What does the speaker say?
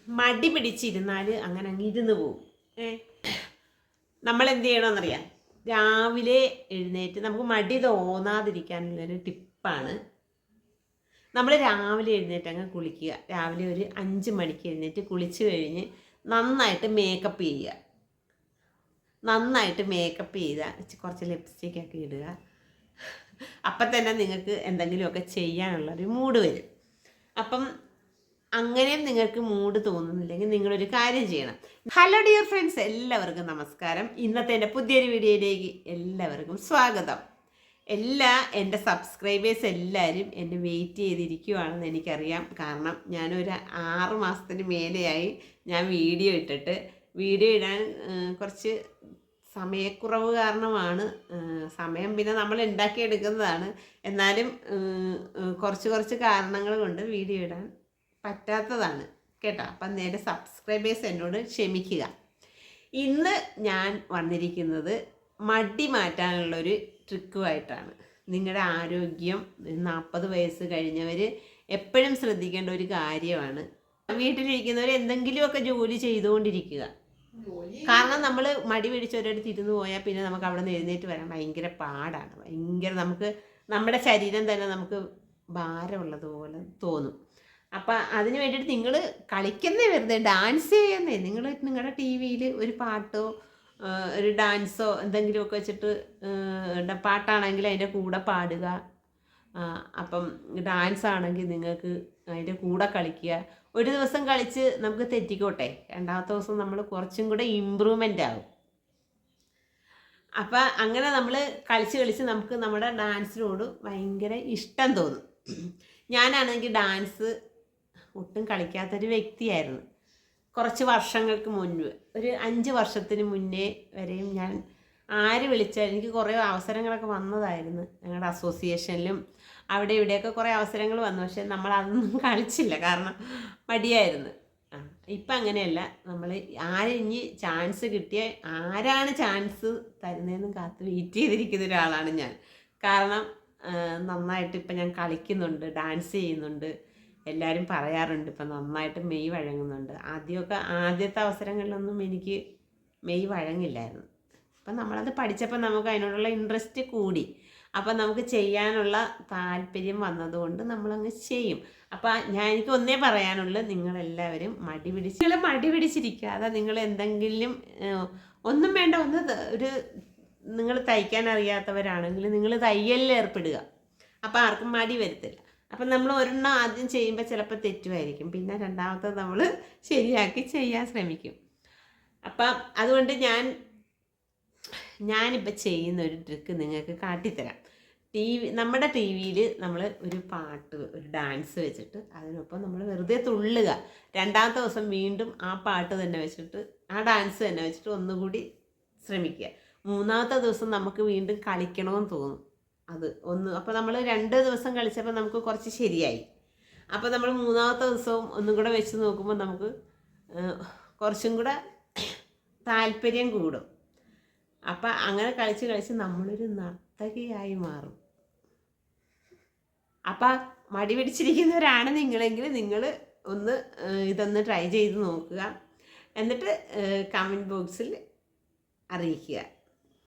മടി പിടിച്ചിരുന്നാൽ അങ്ങനെ അങ്ങ് ഇരുന്ന് പോകും. നമ്മൾ എന്ത് ചെയ്യണമെന്നറിയാം, രാവിലെ എഴുന്നേറ്റ് നമുക്ക് മടി തോന്നാതിരിക്കാനുള്ളൊരു ടിപ്പാണ്. നമ്മൾ രാവിലെ എഴുന്നേറ്റ് അങ്ങ് കുളിക്കുക. രാവിലെ ഒരു 5 മണിക്ക് എഴുന്നേറ്റ് കുളിച്ച് കഴിഞ്ഞ് നന്നായിട്ട് മേക്കപ്പ് ചെയ്യുക. നന്നായിട്ട് മേക്കപ്പ് ചെയ്താൽ കുറച്ച് ലിപ്സ്റ്റിക്കൊക്കെ ഇടുക. അപ്പം തന്നെ നിങ്ങൾക്ക് എന്തെങ്കിലുമൊക്കെ ചെയ്യാനുള്ളൊരു മൂഡ് വരും. അപ്പം അങ്ങനെയും നിങ്ങൾക്ക് മൂഡ് തോന്നുന്നില്ലെങ്കിൽ നിങ്ങളൊരു കാര്യം ചെയ്യണം. ഹലോ ഡിയർ ഫ്രണ്ട്സ്, എല്ലാവർക്കും നമസ്കാരം. ഇന്നത്തെ എൻ്റെ പുതിയൊരു വീഡിയോയിലേക്ക് എല്ലാവർക്കും സ്വാഗതം. എൻ്റെ സബ്സ്ക്രൈബേഴ്സ് എല്ലാവരും എന്നെ വെയിറ്റ് ചെയ്തിരിക്കുവാണെന്ന് എനിക്കറിയാം. കാരണം ഞാനൊരു 6 മാസത്തിന് മേലെയായി ഞാൻ വീഡിയോ ഇടാൻ കുറച്ച് സമയക്കുറവ് കാരണമാണ്. സമയം പിന്നെ നമ്മൾ ഉണ്ടാക്കിയെടുക്കുന്നതാണ്. എന്നാലും കുറച്ച് കാരണങ്ങൾ കൊണ്ട് വീഡിയോ ഇടാൻ പറ്റാത്തതാണ് കേട്ടോ. അപ്പം എൻ്റെ സബ്സ്ക്രൈബേഴ്സ് എന്നോട് ക്ഷമിക്കുക. ഇന്ന് ഞാൻ വന്നിരിക്കുന്നത് മടി മാറ്റാനുള്ളൊരു ട്രിക്കുമായിട്ടാണ്. നിങ്ങളുടെ ആരോഗ്യം 40 വയസ്സ് കഴിഞ്ഞവർ എപ്പോഴും ശ്രദ്ധിക്കേണ്ട ഒരു കാര്യമാണ്. വീട്ടിലിരിക്കുന്നവർ എന്തെങ്കിലുമൊക്കെ ജോലി ചെയ്തുകൊണ്ടിരിക്കുക. കാരണം നമ്മൾ മടി പിടിച്ച് ഒരിടത്ത് ഇരുന്ന് പോയാൽ പിന്നെ നമുക്ക് അവിടെ നിന്ന് എഴുന്നേറ്റ് വരാൻ ഭയങ്കര പാടാണ്. നമുക്ക് നമ്മുടെ ശരീരം തന്നെ നമുക്ക് ഭാരമുള്ളതുപോലെ തോന്നും. അപ്പം അതിന് വേണ്ടിയിട്ട് നിങ്ങൾ കളിക്കുന്നേ, വെറുതെ ഡാൻസ് ചെയ്യുന്നേ. നിങ്ങളുടെ ടി വിയിൽ ഒരു പാട്ടോ ഒരു ഡാൻസോ എന്തെങ്കിലുമൊക്കെ വെച്ചിട്ട്, പാട്ടാണെങ്കിൽ അതിൻ്റെ കൂടെ പാടുക. അപ്പം ഡാൻസ് ആണെങ്കിൽ നിങ്ങൾക്ക് അതിൻ്റെ കൂടെ കളിക്കുക. ഒരു ദിവസം കളിച്ച് നമുക്ക് തെറ്റിക്കോട്ടെ, രണ്ടാമത്തെ ദിവസം നമ്മൾ കുറച്ചും കൂടെ ഇമ്പ്രൂവ്മെൻ്റ് ആകും. അപ്പം അങ്ങനെ നമ്മൾ കളിച്ച് നമുക്ക് നമ്മുടെ ഡാൻസിനോട് ഭയങ്കര ഇഷ്ടം തോന്നും. ഞാനാണെങ്കിൽ ഡാൻസ് ഒട്ടും കളിക്കാത്തൊരു വ്യക്തിയായിരുന്നു. കുറച്ച് വർഷങ്ങൾക്ക് മുൻപ്, ഒരു 5 വർഷത്തിന് മുന്നേ വരെയും ഞാൻ ആര് വിളിച്ചാൽ എനിക്ക് കുറേ അവസരങ്ങളൊക്കെ വന്നതായിരുന്നു. ഞങ്ങളുടെ അസോസിയേഷനിലും അവിടെ ഇവിടെയൊക്കെ കുറേ അവസരങ്ങൾ വന്നു. പക്ഷേ നമ്മൾ അതൊന്നും കളിച്ചില്ല, കാരണം മടിയായിരുന്നു. ഇപ്പം അങ്ങനെയല്ല. നമ്മൾ ഇനി ചാൻസ് കിട്ടിയ ആരാണ് ചാൻസ് തരുന്നതെന്നും കാത്ത് വെയിറ്റ് ചെയ്തിരിക്കുന്ന ഒരാളാണ് ഞാൻ. കാരണം നന്നായിട്ട് ഇപ്പം ഞാൻ കളിക്കുന്നുണ്ട്, ഡാൻസ് ചെയ്യുന്നുണ്ട്. എല്ലാവരും പറയാറുണ്ട് ഇപ്പം നന്നായിട്ട് മെയ് വഴങ്ങുന്നുണ്ട്. ആദ്യത്തെ അവസരങ്ങളിലൊന്നും എനിക്ക് മെയ് വഴങ്ങില്ലായിരുന്നു. അപ്പം നമ്മളത് പഠിച്ചപ്പോൾ നമുക്ക് അതിനോടുള്ള ഇൻട്രസ്റ്റ് കൂടി. അപ്പം നമുക്ക് ചെയ്യാനുള്ള താല്പര്യം വന്നതുകൊണ്ട് നമ്മളങ്ങ് ചെയ്യും. അപ്പം എനിക്ക് ഒന്നേ പറയാനുള്ളൂ, നിങ്ങളെല്ലാവരും മടി പിടിച്ചിരിക്കാതെ നിങ്ങൾ എന്തെങ്കിലും ഒന്നും വേണ്ട, നിങ്ങൾ തയ്ക്കാൻ അറിയാത്തവരാണെങ്കിൽ നിങ്ങൾ തയ്യലിൽ ഏർപ്പെടുക. അപ്പം ആർക്കും മടി വരത്തില്ല. അപ്പം നമ്മൾ ഒരെണ്ണം ആദ്യം ചെയ്യുമ്പോൾ ചിലപ്പോൾ തെറ്റുമായിരിക്കും, പിന്നെ രണ്ടാമത്തെ നമ്മൾ ശരിയാക്കി ചെയ്യാൻ ശ്രമിക്കും. അപ്പം അതുകൊണ്ട് ഞാനിപ്പോൾ ചെയ്യുന്ന ഒരു ട്രിക്ക് നിങ്ങൾക്ക് കാട്ടിത്തരാം. നമ്മുടെ ടി വിയിൽ നമ്മൾ ഒരു പാട്ട്, ഒരു ഡാൻസ് വെച്ചിട്ട് അതിനൊപ്പം നമ്മൾ വെറുതെ തുള്ളുക. രണ്ടാമത്തെ ദിവസം വീണ്ടും ആ പാട്ട് തന്നെ വെച്ചിട്ട്, ആ ഡാൻസ് തന്നെ വെച്ചിട്ട് ഒന്നുകൂടി ശ്രമിക്കുക. മൂന്നാമത്തെ ദിവസം നമുക്ക് വീണ്ടും കളിക്കണമെന്ന് തോന്നും. അപ്പോൾ നമ്മൾ 2 ദിവസം കളിച്ചപ്പോൾ നമുക്ക് കുറച്ച് ശരിയായി. അപ്പോൾ നമ്മൾ മൂന്നാമത്തെ ദിവസവും ഒന്നും കൂടെ വെച്ച് നോക്കുമ്പോൾ നമുക്ക് കുറച്ചും കൂടെ താല്പര്യം കൂടും. അപ്പം അങ്ങനെ കളിച്ച് നമ്മളൊരു നർത്തകിയായി മാറും. അപ്പം മടി പിടിച്ചിരിക്കുന്നവരാണ് നിങ്ങളെങ്കിൽ നിങ്ങൾ ഇതൊന്ന് ട്രൈ ചെയ്ത് നോക്കുക. എന്നിട്ട് കമൻറ്റ് ബോക്സിൽ അറിയിക്കുക.